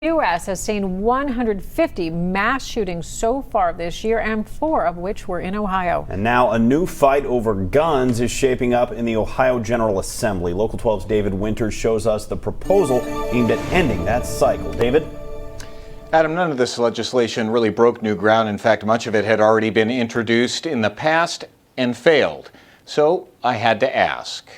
U.S. has seen 150 mass shootings so far this year, and 4 of which were in Ohio. And now a new fight over guns is shaping up in the Ohio General Assembly. Local 12's David Winters shows us the proposal aimed at ending that cycle. David? Adam, none of this legislation really broke new ground. In fact, much of it had already been introduced in the past and failed. So I had to ask.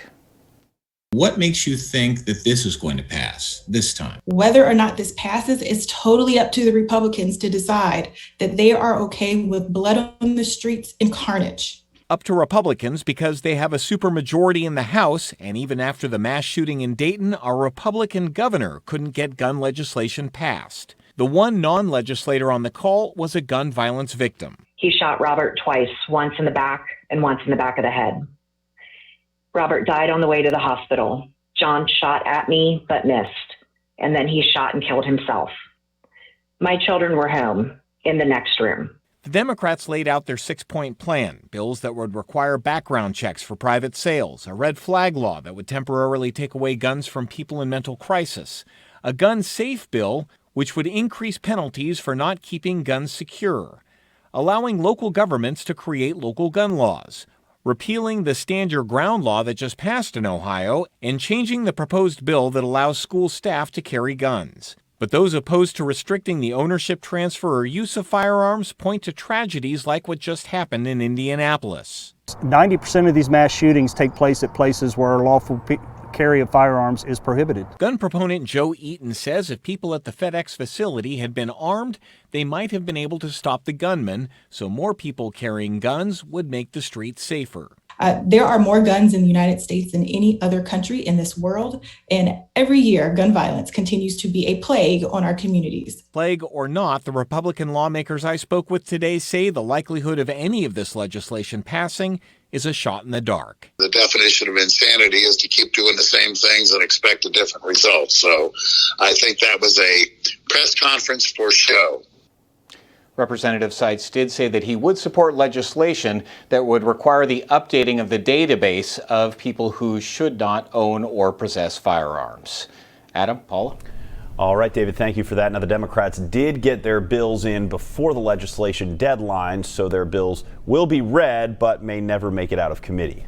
What makes you think that this is going to pass this time? Whether or not this passes is totally up to the Republicans to decide that they are okay with blood on the streets and carnage. Up to Republicans because they have a supermajority in the House, and even after the mass shooting in Dayton, our Republican governor couldn't get gun legislation passed. The one non-legislator on the call was a gun violence victim. He shot Robert twice, once in the back and once in the back of the head. Robert died on the way to the hospital. John shot at me, but missed. And then he shot and killed himself. My children were home in the next room. The Democrats laid out their 6-point plan, bills that would require background checks for private sales, a red flag law that would temporarily take away guns from people in mental crisis, a gun safe bill which would increase penalties for not keeping guns secure, allowing local governments to create local gun laws, repealing the Stand Your Ground law that just passed in Ohio, and changing the proposed bill that allows school staff to carry guns. But those opposed to restricting the ownership, transfer, or use of firearms point to tragedies like what just happened in Indianapolis. 90% of these mass shootings take place at places where lawful carry of firearms is prohibited. Gun proponent Joe Eaton says if people at the FedEx facility had been armed, they might have been able to stop the gunman, so more people carrying guns would make the streets safer. There are more guns in the United States than any other country in this world, and every year gun violence continues to be a plague on our communities. Plague or not, the Republican lawmakers I spoke with today say the likelihood of any of this legislation passing is a shot in the dark. The definition of insanity is to keep doing the same things and expect a different result. So I think that was a press conference for show. Representative Seitz did say that he would support legislation that would require the updating of the database of people who should not own or possess firearms. Adam, Paula? All right, David, thank you for that. Now, the Democrats did get their bills in before the legislation deadline, so their bills will be read but may never make it out of committee.